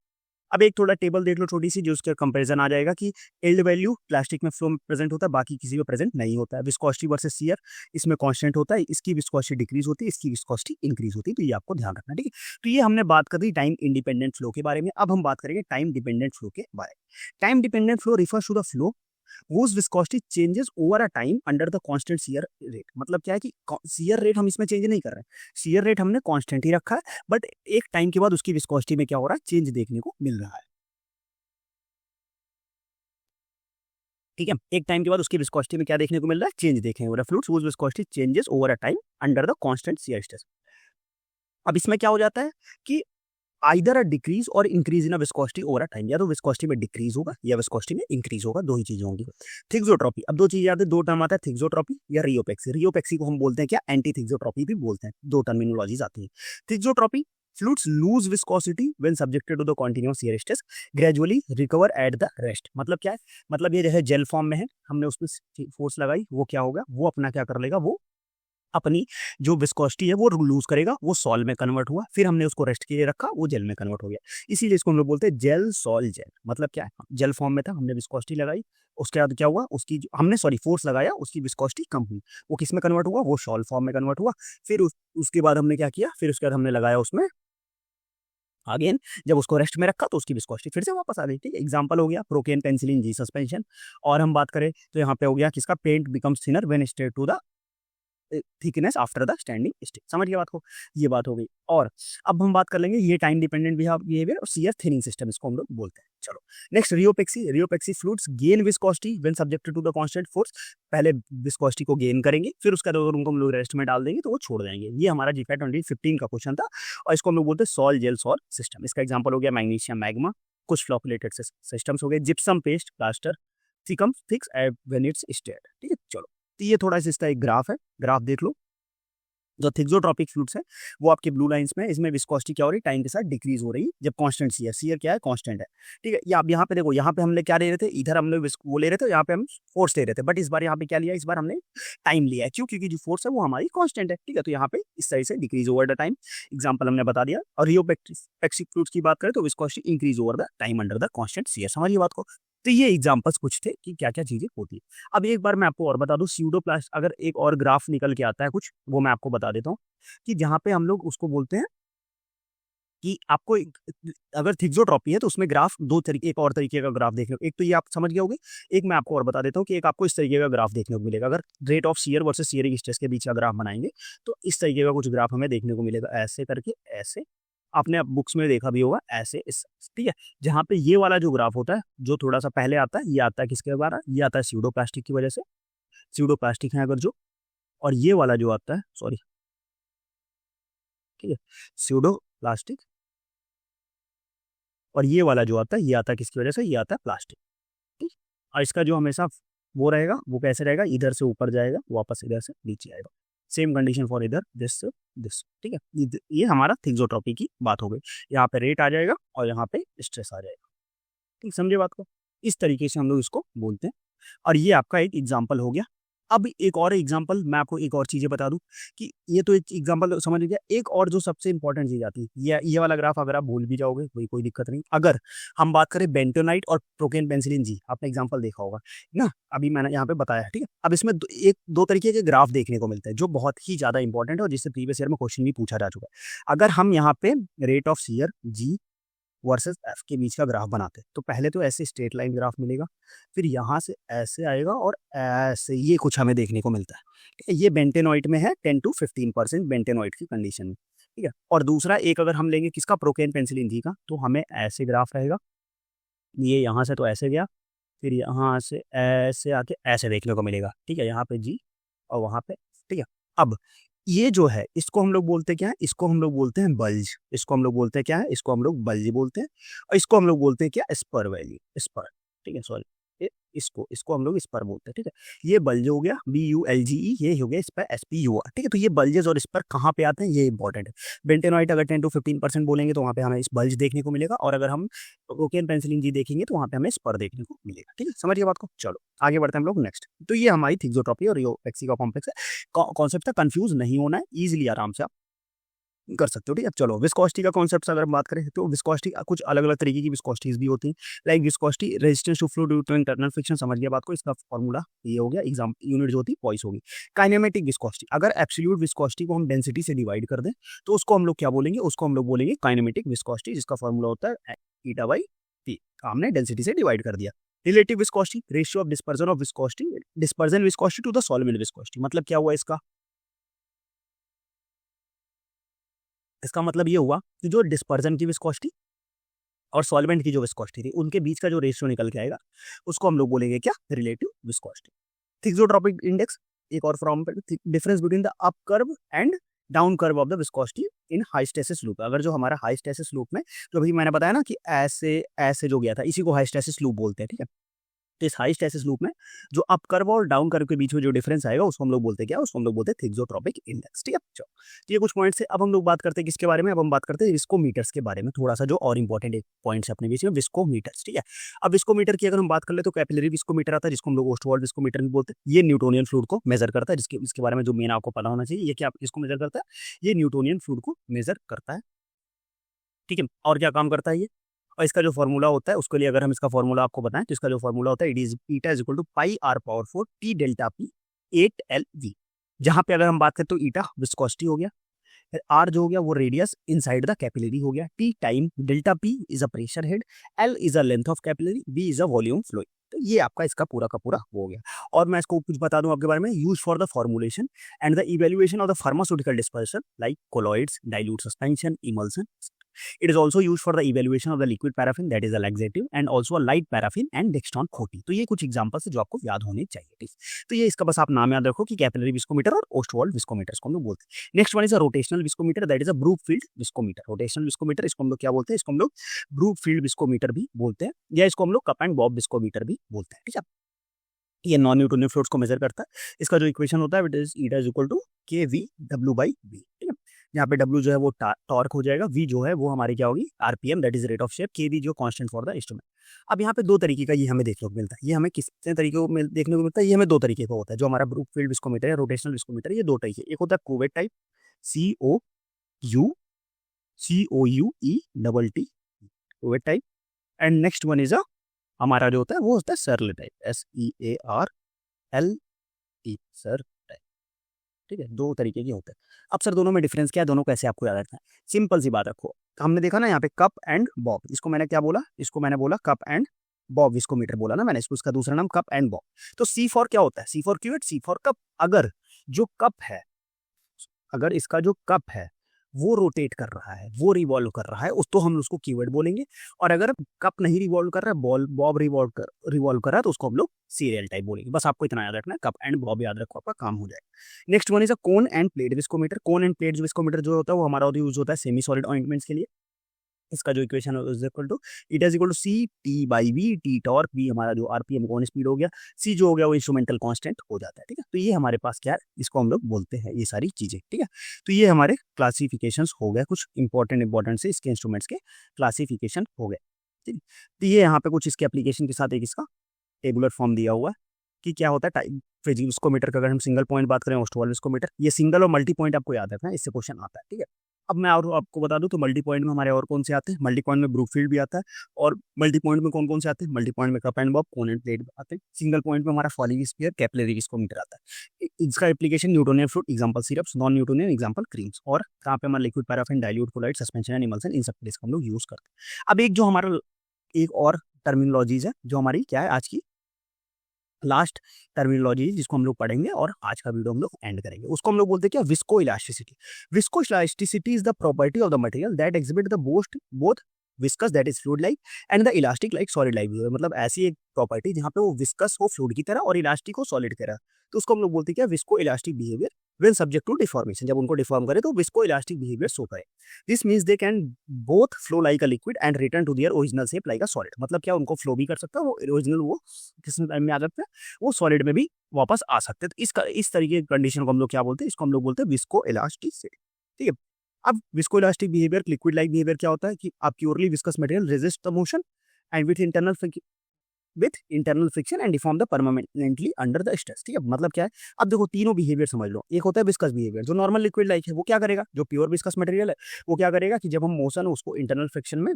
अब एक थोड़ा टेबल देख लो छोटी सी, जो उसका कंपैरिजन आ जाएगा कि एल्ड वैल्यू प्लास्टिक में फ्लो में प्रेजेंट होता है, बाकी किसी में प्रेजेंट नहीं होता है। विस्कोसिटी वर्सेस शियर, इसमें कांस्टेंट होता है, इसकी विस्कोसिटी डिक्रीज होती है, इसकी विस्कोसिटी इंक्रीज होती है, तो ये आपको ध्यान रखना, ठीक है। तो ये हमने बात कर दी टाइम इंडिपेंडेंट फ्लो के बारे में। अब हम बात करेंगे टाइम डिपेंडेंट फ्लो के बारे में। Time dependent flow refers to the flow whose viscosity changes over a time under the constant shear rate। मतलब क्या है कि shear rate हम इसमें चेंज नहीं कर रहे हैं, shear rate हमने कांस्टेंट ही रखा है, बट एक टाइम के बाद उसकी विस्कोसिटी में क्या हो रहा है, चेंज देखने को मिल रहा है, ठीक है। एक टाइम के बाद उसकी विस्कोसिटी में क्या देखने को मिल रहा है, चेंज देखने को। Fluids whose viscosity changes over a time under the constant shear stress। अब इसमें क्या हो जाता है कि आइदर अ डिक्रीज और increase in a viscosity over a time, या तो विस्कोसिटी में डिक्रीज होगा या विस्कोसिटी में इंक्रीज होगा, दो ही चीजें होंगी। थिक्सोट्रॉपी, अब दो चीजें याद है, दो टर्म आता है, थिक्सोट्रॉपी या रियोपेक्सी। रियोपेक्सी को हम बोलते हैं क्या, एंटी थिक्सोट्रॉपी भी बोलते हैं, दो टर्मिनोलॉजीज आती है। Thixotropy, fluids lose viscosity when subjected to the continuous shear stress, gradually recover at the rest. मतलब क्या है, मतलब ये जैसे जेल फॉर्म में है, हमने उसमें फोर्स लगाई, वो क्या होगा, वो अपना क्या कर लेगा, वो अपनी जो विस्कोसिटी है वो लूज करेगा, वो सॉल में कन्वर्ट हुआ, फिर हमने उसको रेस्ट के लिए रखा, वो जेल में कन्वर्ट हो गया। इसीलिए इसको हम लोग बोलते हैं जेल सॉल जेल। मतलब क्या है, जेल फॉर्म में था, हमने विस्कोसिटी लगाई, उसके बाद क्या हुआ, उसकी हमने फोर्स लगाया, उसकी विस्कोसिटी कम हुई, वो किस में कन्वर्ट हुआ, वो सॉल फॉर्म में कन्वर्ट हुआ। फिर उसके बाद हमने क्या किया, फिर उसके बाद हमने लगाया उसमें अगेन, जब उसको रेस्ट में रखा तो उसकी विस्कोसिटी फिर से वापस आ गई, ठीक है। एग्जांपल हो गया प्रोकेन पेंसिलिन जी सस्पेंशन। और हम बात करें तो यहाँ पे हो गया किसका, paint becomes thinner when state to the thickness after the standing state. समझ गए बात को, ये बात हो गई। और अब हम बात कर लेंगे ये टाइम डिपेंडेंट बिहेवियर और शियर थिनिंग सिस्टम, इसको हम लोग बोलते हैं। चलो next, rheopexy. Rheopexy fluids gain viscosity when subjected to the constant force. पहले विस्कोसिटी को गेन करेंगे, फिर उसका अगर उनको हम लोग रेस्ट में डाल देंगे तो वो छोड़ देंगे। ये हमारा जीके 2015 का क्वेश्चन था और इसको हम लोग बोलते हैं सॉल जेल सॉल सिस्टम। इसका एग्जांपल हो गया मैग्नीशियम मैग्मा, कुछ फ्लोकुलेटेड सिस्टम्स हो गए, gypsum paste plaster, thicken thicks when it's stood. ठीक है, चलो तो ये थोड़ा सा इसका एक ग्राफ है, ग्राफ देख लो। जो थिक्सोट्रॉपिक फ्लूइड्स है वो आपके ब्लू लाइंस में, इसमें विस्कोसिटी क्या हो रही है, टाइम के साथ डिक्रीज हो रही है जब कांस्टेंट सीयर क्या है, कांस्टेंट है। ठीक है, ये आप यहाँ पे देखो, यहाँ पे हमने क्या ले रहे थे, इधर हम लोग वो ले रहे थे, यहाँ पे हम फोर्स ले रहे थे, बट इस बार यहाँ पे क्या लिया, इस बार हमने टाइम लिया है। क्यों? क्योंकि जो फोर्स है वो हमारी कांस्टेंट है। ठीक है, तो यहाँ पे इस तरह से decrease over the time, example हमने बता दिया। और रियोपेक्सिक फ्लूइड्स की बात करें तो viscosity increase over the time under the constant shear. समझिए बात को। तो ये एग्जांपल्स कुछ थे कि क्या क्या चीजें होती है। अब एक बार मैं आपको और बता दूं, स्यूडोप्लास्ट, अगर एक और ग्राफ निकल के आता है कुछ, वो मैं आपको बता देता हूँ कि जहां पे हम लोग उसको बोलते हैं कि आपको अगर थिक्सोट्रॉपी है तो उसमें ग्राफ दो तरीके, एक और तरीके का ग्राफ देखने को, एक तो ये आप समझ गए होगे, एक मैं आपको और बता देता हूँ कि एक आपको इस तरीके का ग्राफ देखने को मिलेगा। अगर rate of shear versus shearing stress के बीच का ग्राफ बनाएंगे तो इस तरीके का कुछ ग्राफ हमें देखने को मिलेगा, ऐसे करके, ऐसे आपने बुक्स में देखा भी होगा, ऐसे इस। ठीक है, जहाँ पे ये वाला जो ग्राफ होता है, जो थोड़ा सा पहले आता है, ये आता है किसके द्वारा, ये आता है स्यूडोप्लास्टिक की वजह से, स्यूडोप्लास्टिक है अगर जो, और ये वाला जो आता है, सॉरी, ठीक है, स्यूडोप्लास्टिक, और ये वाला जो आता है, ये आता है किसकी वजह से, ये आता है प्लास्टिक। ठीक, और इसका जो हमेशा वो रहेगा, वो कैसे रहेगा, इधर से ऊपर जाएगा, वापस इधर से नीचे आएगा। सेम कंडीशन फॉर इधर दिस दिस। ठीक है, ये हमारा थिक्सोट्रॉपी की बात हो गई। यहाँ पे रेट आ जाएगा और यहाँ पे स्ट्रेस आ जाएगा। ठीक, समझे बात को। इस तरीके से हम लोग इसको बोलते हैं। और ये आपका एक एग्जाम्पल हो गया। अब एक और एग्जाम्पल मैं आपको एक और चीजें बता दूं कि ये तो एक एग्जाम्पल समझ गया। एक और जो सबसे इंपॉर्टेंट चीज आती है, ये वाला ग्राफ अगर आप भूल भी जाओगे कोई दिक्कत नहीं। अगर हम बात करें बेंटोनाइट और प्रोकेन पेंसिलिन जी, आपने एग्जाम्पल देखा होगा ना, अभी मैंने यहाँ पे बताया। ठीक है, अब इसमें दो तरीके के ग्राफ देखने को मिलते हैं जो बहुत ही ज्यादा इंपॉर्टेंट है और जिससे प्रीवियस ईयर में क्वेश्चन भी पूछा जा चुका है। अगर हम यहाँ पे rate of shear G versus F के बीच का ग्राफ बनाते हैं तो पहले तो ऐसे स्ट्रेट लाइन ग्राफ मिलेगा, फिर यहाँ से ऐसे आएगा और ऐसे, ये कुछ हमें देखने को मिलता है। ठीक है, ये बेंटेनॉइट में है, 10 to 15% बेंटेनॉइट की कंडीशन में। ठीक है, और दूसरा एक अगर हम लेंगे किसका, प्रोकेन पेंसिलिन जी का, तो हमें ऐसे ग्राफ रहेगा। ये यहाँ से तो ऐसे गया, फिर यहाँ से ऐसे आके ऐसे देखने को मिलेगा। ठीक है, यहाँ पे जी और वहाँ पे। ठीक है, अब ये जो है इसको हम लोग बोलते हैं क्या है, इसको हम लोग बोलते हैं बल्ज। इसको हम लोग बोलते हैं क्या है, इसको हम लोग बल्ज बोलते हैं। और इसको हम लोग बोलते हैं क्या, स्पर वैल्यू, स्पर। ठीक है, सॉरी, इसको इसको हम लोग स्पर बोलते हैं। ठीक है, ये बल्ज हो गया, BULGE, ये हो गया स्पर SPUR। ठीक है, तो ये बल्जेस और स्पर कहाँ पे आते हैं, ये इंपॉर्टेंट है। बेंटेनॉइट अगर 10 to 15% बोलेंगे तो वहाँ पे हमें इस बल्ज देखने को मिलेगा, और अगर हम प्रोकेन पेंसिलिन जी देखेंगे तो वहाँ पे हमें स्पर देखने को मिलेगा। ठीक है, समझिए बात को। चलो आगे बढ़ते हैं हम लोग नेक्स्ट। तो ये हमारी थिक्सोट्रॉपी और रियोपेक्सी का कॉम्प्लेक्स है। कॉन्सेप्ट था, कंफ्यूज नहीं होना है, इजीली आराम से आप कर सकते हो। ठीक है, चलो विस्कोसिटी का कॉन्सेप्ट अगर हम बात करें तो विस्कोसिटी कुछ अलग अलग तरीके की विस्कोसिटीज भी होती हैं। Like viscosity resistance to fluid due to internal friction, समझ गया बात को। इसका फॉर्मूला ये हो गया, एग्जाम यूनिट जो होती है पॉइस होगी। काइनेमेटिक विस्कोसिटी, अगर एब्सोल्यूट विस्कोसिटी को हम डेंसिटी से डिवाइड कर दें तो उसको हम लोग क्या बोलेंगे, उसको हम लोग बोलेंगे काइनेमेटिक विस्कोसिटी, जिसका फॉर्मूला होता है ईटा बाई पी। हमने डेंसिटी से डिवाइड कर दिया। Relative viscosity, ratio of dispersion of viscosity, dispersion viscosity to the solvent viscosity. मतलब क्या हुआ इसका, इसका मतलब ये हुआ कि जो डिस्पर्जन की विस्कोसिटी और सॉल्वेंट की जो विस्कोसिटी थी, उनके बीच का जो रेशियो निकल के आएगा उसको हम लोग बोलेंगे क्या, रिलेटिव विस्कोसिटी। थिक्सोट्रॉपिक इंडेक्स, एक और फॉर्म पे, difference between the up curve and down curve of the viscosity in high stresses loop. अगर जो हमारा हाई स्ट्रेसिस लूप में, जो अभी मैंने बताया ना कि ऐसे ऐसे जो गया था, इसी को हाई स्ट्रेसिस लूप बोलते हैं। ठीक है, तो इस हाई स्ट्रेसिस लूप में जो अप कर्व और डाउन कर्व के बीच में जो डिफरेंस आएगा उसको हम लोग बोलते हैं क्या, उसको हम लोग बोलते हैं थिक्सोट्रॉपिक इंडेक्स। ठीक है, चलो तो ये कुछ पॉइंट्स है। अब हम लोग बात करते हैं किसके बारे में, अब हम बात करते हैं विस्कोमीटर्स के बारे में, थोड़ा सा जो और इंपॉर्टेंट एक पॉइंट्स है अपने बीच में, विस्कोमीटर्स। ठीक है, अब विस्कोमीटर की अगर हम बात कर ले तो कैपिलरी विस्कोमीटर आता है, जिसको हम लोग ओस्टवाल्ड विस्कोमीटर भी बोलते हैं। ये न्यूटोनियन फ्लूइड को मेजर करता है, इसके बारे में जो मेन आपको पता होना चाहिए, ये क्या इसको मेजर करता है, ये न्यूटोनियन फ्लूइड को मेजर करता है। ठीक है, और क्या काम करता है ये, और इसका जो फॉर्मूला होता है, उसके लिए अगर हम इसका फॉर्मूला आपको बताएं तो इसका जो फॉर्मूला होता है, it is eta is equal to pi r power 4 T delta P 8LV। जहां पे अगर हम बात करें तो ईटा विस्कोसिटी हो गया, R जो हो गया वो रेडियस इनसाइड द कैपिलरी हो गया, T time, delta P is a pressure head, L is a length of capillary, V is a volume flow. तो ये आपका इसका पूरा का पूरा हो गया। और मैं इसको कुछ बता दूं आपके बारे में, use for the formulation and the evaluation of the pharmaceutical dispersion like colloids, dilute suspension, emulsion. It is also used for the evaluation of the liquid paraffin, that is a laxative, and also a light paraffin and Dextran 40। तो ये कुछ एग्जांपल्स है जो आपको याद होने चाहिए, ठीक। तो ये इसका बस आप नाम याद रखो कि कैपिलरी विस्कोमीटर और ओस्टवाल्ड विस्कोमीटर इसको हम लोग बोलते हैं। Next one is a rotational viscometer, that is a Brookfield viscometer. Rotational viscometer इसको हम लोग क्या बोलते हैं, इसको हम लोग ब्रूकफील्ड विस्कोमीटर भी बोलते हैं, या इसको हम लोग कप एंड बॉब विस्कोमीटर भी बोलते हैं, ठीक है। ये नॉन न्यूटोनियन फ्लूइड्स को मेजर करता है। इसका जो इक्वेशन होता है it is eta is equal to K V W by V, ठीक है। यहाँ पे W जो है वो टॉर्क हो जाएगा, V जो है वो हमारी क्या होगी RPM, that is rate of shape, KV जो कांस्टेंट फॉर द इंस्ट्रूमेंट। अब यहाँ पे दो तरीके का ये हमें देखने को मिलता है, ये हमें कितने तरीके को देखने को मिलता है, ये हमें दो तरीके का होता है। जो हमारा ब्रूकफील्ड विस्कोमीटर है, रोटेशनल विस्कोमीटर, ये दो तरीके, एक होता है Couette type COUE Couette type, and next one is हमारा जो होता है वो होता है सर्ल टाइप SEARLE, सर, ठीक है। दो तरीके के होते हैं। अब सर दोनों में डिफरेंस क्या है, दोनों कैसे आपको याद रखना है, सिंपल सी बात रखो। हमने देखा ना यहाँ पे कप एंड बॉब, इसको मैंने क्या बोला, इसको मैंने बोला कप एंड बॉब विस्कोमीटर बोला ना मैंने, इसको इसका दूसरा नाम कप एंड बॉब। तो C फॉर क्या होता है, C for cuvette, C for cup. अगर जो कप है, अगर इसका जो कप है वो रोटेट कर रहा है, वो रिवॉल्व कर रहा है, उस तो हम उसको कीवर्ड बोलेंगे। और अगर कप नहीं रिवॉल्व कर रहा है, बॉब रिवॉल्व कर रहा है, तो उसको हम लोग सीरियल टाइप बोलेंगे। बस आपको इतना याद रखना है, कप एंड बॉब याद रखो, आपका काम हो जाएगा। Next one is a cone end plate viscometer. Cone end plate viscometer जो होता है वो हमारा यूज होता है सेमी सॉलिड ऑइंटमेंट्स के लिए। इसका जो इक्वेशन है is equal to it is equal to C T by V, T torque, V हमारा जो आरपीएम कौन स्पीड हो गया, सी जो हो गया वो इंस्ट्रूमेंटल कांस्टेंट हो जाता है, ठीक है। तो ये हमारे पास क्या है, इसको हम लोग बोलते हैं ये सारी चीजें, ठीक है। तो ये हमारे क्लासिफिकेशंस हो गए, कुछ इंपॉर्टेंट से इसके इंस्ट्रूमेंट्स के क्लासिफिकेशन हो गए, ठीक है। तो ये यहाँ पे कुछ इसके एप्लीकेशन के साथ एक इसका टेबुलर फॉर्म दिया हुआ है कि क्या होता है टाइप विस्कोमीटर का। अगर हम सिंगल पॉइंट बात करें, ओस्टवाल्ड विस्कोमीटर, ये सिंगल और मल्टी पॉइंट आपको याद रखना है, इससे क्वेश्चन आता है, ठीक है। अब मैं और आपको बता दूं तो मल्टी पॉइंट में हमारे और कौन से आते हैं, मल्टी पॉइंट में ब्रूकफील्ड भी आता है, और मल्टी पॉइंट में कौन कौन से आते हैं, मल्टी पॉइंट में cup and Bob, cone end plate आते हैं। सिंगल पॉइंट में हमारा फॉलिंग स्फीयर, कैपिलरी विस्कोमीटर आता है। इसका application Newtonian fluid, example syrups, non Newtonian example creams, और कहाँ पे हमारा liquid paraffin, dilute colloid, suspension and emulsion, इन सब प्लेस को हम लोग यूज करते हैं। अब एक जो हमारा एक और टर्मिनोलॉजीज है जो हमारी क्या है आज की लास्ट टर्मिनोलॉजी, जिसको हम लोग पढ़ेंगे और आज का वीडियो हम लोग एंड करेंगे। उसको हम लोग बोलते हैं क्या, visco elasticity. Visco elasticity is the property of the material that exhibit the both viscous that is fluid like and the elastic like solid like. मतलब ऐसी एक प्रॉपर्टी जहाँ पे वो विस्कस हो फ्लूइड की तरह और इलास्टिक हो सॉलिड की तरह, तो उसको हम लोग बोलते हैं क्या, visco elastic behaviour when subject to deformation। जब उनको डिफॉर्म करे तो विस्को इलास्टिक बिहेवियर शो करे। This means they can both flow like a liquid and return to their original shape like a solid. मतलब क्या, उनको फ्लो भी कर सकता है, वो ओरिजिनल वो किस टाइम में आ जाता है, वो सॉलिड में भी वापस आ सकते हैं। तो इस तरीके की कंडीशन को हम लोग क्या बोलते हैं, इसको हम लोग बोलते हैं विस्को इलास्टिसिटी, ठीक है। अब visco elastic behaviour, liquid like behaviour क्या होता है कि आप purely viscous material resist the motion and with internal friction and deform the permanently under the stress, ठीक है। मतलब क्या है, अब देखो तीनों बिहेवियर समझ लो। एक होता है विस्कस बिहेवियर, जो नॉर्मल लिक्विड लाइक है, वो क्या करेगा, जो प्योर विस्कस मटेरियल है वो क्या करेगा कि जब हम मोशन उसको इंटरनल फ्रिक्शन में,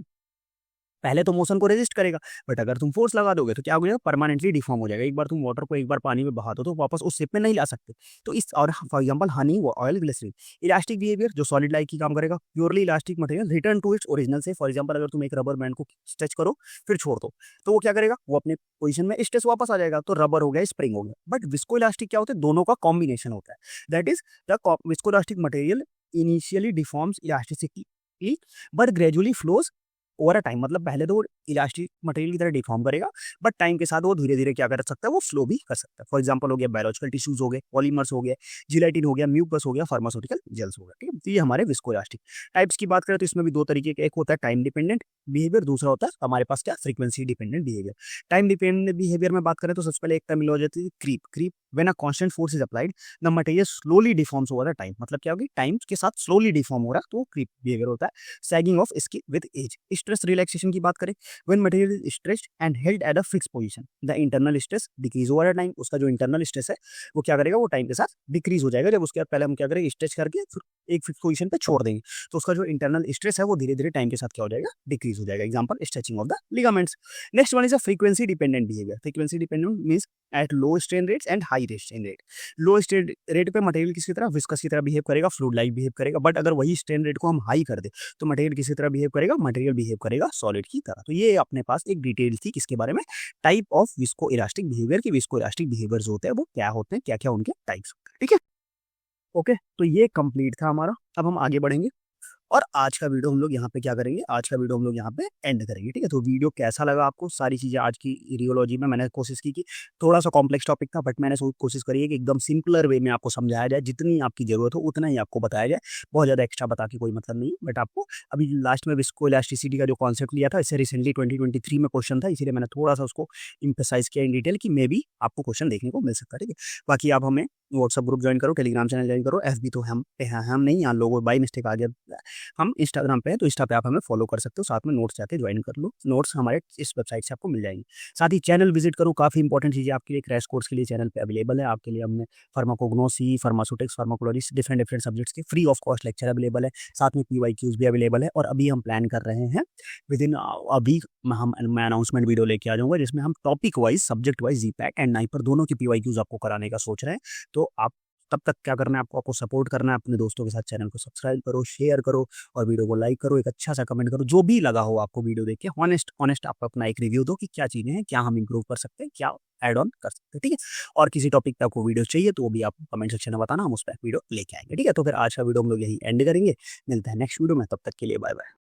पहले तो मोशन को रेजिस्ट करेगा, बट अगर तुम फोर्स लगा दोगे तो क्या हो जाएगा, परमानेंटली डिफॉर्म हो जाएगा। एक बार तुम वाटर को एक बार पानी में बहा दो तो वापस उस शेप में नहीं ला सकते। तो इस, और for example honey, oil, glycerine. Elastic behaviour जो सॉलिड लाइक की काम करेगा, purely elastic material return to its original से। फॉर एग्जांपल अगर तुम एक रबर बैंड को स्ट्रेच करो फिर छोड़ दो तो वो क्या करेगा, वो अपने पोजीशन में स्ट्रेस वापस आ जाएगा, तो रबर हो गया, स्प्रिंग हो गया। बट विस्को इलास्टिक क्या होता है, दोनों का कॉम्बिनेशन होता है। That is the visco elastic material initially deforms elasticity but gradually flows over a time. मतलब पहले तो वो इलास्टिक मटेरियल की तरह डिफॉर्म करेगा, बट टाइम के साथ वो धीरे धीरे क्या कर सकता है, वो फ्लो भी कर सकता है। फॉर एग्जांपल हो गया बायोलॉजिकल टिश्यूज हो गए, पॉलीमर्स हो गए, जिलेटिन हो गया, म्यूकस हो गया, फार्मास्यूटिकल जेल्स हो गया, ठीक है। तो ये हमारे विस्कोइलास्टिक टाइप्स की बात करें तो इसमें भी दो तरीके के, एक होता है टाइम डिपेंडेंट बिहेवियर, दूसरा होता है हमारे पास क्या, frequency dependent behaviour. Time dependent behaviour में बात करें तो सबसे पहले एक टर्म हो जाती है creep. When a constant force is applied the material slowly deforms over the time. मतलब क्या होगी, टाइम के साथ स्लोली डिफॉर्म हो रहा है तो वो क्रीप बिहेवियर होता है। Sagging of skin with age. Stress relaxation की बात करें, when material is stretched and held at a fix position the internal stress decrease over time. उसका जो इंटरनल स्ट्रेस है वो क्या करेगा, वो टाइम के साथ डिक्रीज हो जाएगा। जब उसके बाद पहले हम क्या करेंगे, स्ट्रेच करके फिर एक फिक्स पोजीशन पे छोड़ देंगे, तो उसका जो इंटरनल स्ट्रेस है वो धीरे-धीरे टाइम के साथ क्या हो जाएगा, डिक्रीज़ हो जाएगा। Example stretching of the ligaments. Next one is a frequency dependent behaviour. Frequency dependent means at low strain rates and high strain rate. Low strain rate पे मटेरियल किसी तरह विस्कस की तरह बिहेव करेगा, फ्लूइड लाइक बिहेव करेगा, बट अगर वही स्ट्रेन रेट को हम हाई कर दें तो मटेरियल किसी तरह बिहेव करेगा, मटेरियल बिहेव करेगा सॉलिड की तरह। तो ये अपने पास एक डिटेल थी किसके बारे में, type of visco elastic behaviour की। विस्को इलास्टिक बिहेवियर्स होते हैं वो क्या होते हैं, क्या-क्या उनके टाइप्स होते हैं, ठीक है? ओके, तो ये कंप्लीट था हमारा। अब हम आगे बढ़ेंगे और आज का वीडियो हम लोग यहाँ पे क्या करेंगे, आज का वीडियो हम लोग यहाँ पे एंड करेंगे, ठीक है? तो वीडियो कैसा लगा आपको? सारी चीज़ें आज की रियोलॉजी में मैंने कोशिश की कि थोड़ा-सा कॉम्प्लेक्स टॉपिक था, बट मैंने कोशिश करी है कि एकदम सिंपलर वे में आपको समझाया जाए, जितनी आपकी ज़रूरत हो उतना ही आपको बताया जाए। बहुत ज़्यादा एक्स्ट्रा बता के कोई मतलब नहीं है, बट आपको अभी लास्ट में विस्को इलास्टिसिटी का जो कॉन्सेप्ट लिया था, इससे रिसेंटली 2023 में क्वेश्चन था, इसीलिए मैंने थोड़ा-सा उसको एम्फसाइज़ किया इन डिटेल कि मे बी आपको क्वेश्चन देखने को मिल सकता है, ठीक है? बाकी आप हमें व्हाट्सएप ग्रुप जॉइन करो, टेलीग्राम चैनल जॉइन करो, एफबी तो हम पे हैं, हम नहीं, यहाँ लोगों बाय मिस्टेक आ गया। हम इंस्टाग्राम पे हैं, तो इंस्टा पे आप हमें फॉलो कर सकते हो, साथ में नोट्स जाके ज्वाइन कर लो, नोट्स हमारे इस वेबसाइट से आपको मिल जाएंगे। साथ ही चैनल विजिट करो, काफ़ी इंपॉर्टेंट चीज़ें आपके लिए क्रैश कोर्स के लिए चैनल पे अवेलेबल है। आपके लिए हमने pharmacognosy, pharmaceutics, pharmacology, different different subjects के free of cost lecture available है, साथ में पीवाईक्यूज भी अवेलेबल है। और अभी हम प्लान कर रहे हैं विद इन अभी मैं अनाउंसमेंट वीडियो लेके आ जाऊँगा, जिसमें हम topic wise, subject wise GPAT and NIPER दोनों की पीवाईक्यूज आपको कराने का सोच रहे हैं। तो आप तब तक क्या करना है, आपको सपोर्ट करना है, अपने दोस्तों के साथ चैनल को सब्सक्राइब करो, शेयर करो और वीडियो को लाइक करो, एक अच्छा सा कमेंट करो, जो भी लगा हो आपको वीडियो देख के ऑनेस्ट आप अपना एक रिव्यू दो कि क्या चीज़ें हैं, क्या हम इंप्रूव कर सकते हैं, क्या ऐड ऑन कर सकते हैं, ठीक है? और किसी टॉपिक पे आपको वीडियो चाहिए तो वो भी आप कमेंट सेक्शन में बताना, हम उस पर वीडियो लेके आएंगे, ठीक है? तो फिर आज का वीडियो हम लोग यही एंड करेंगे, मिलते हैं नेक्स्ट वीडियो में, तब तक के लिए बाय बाय।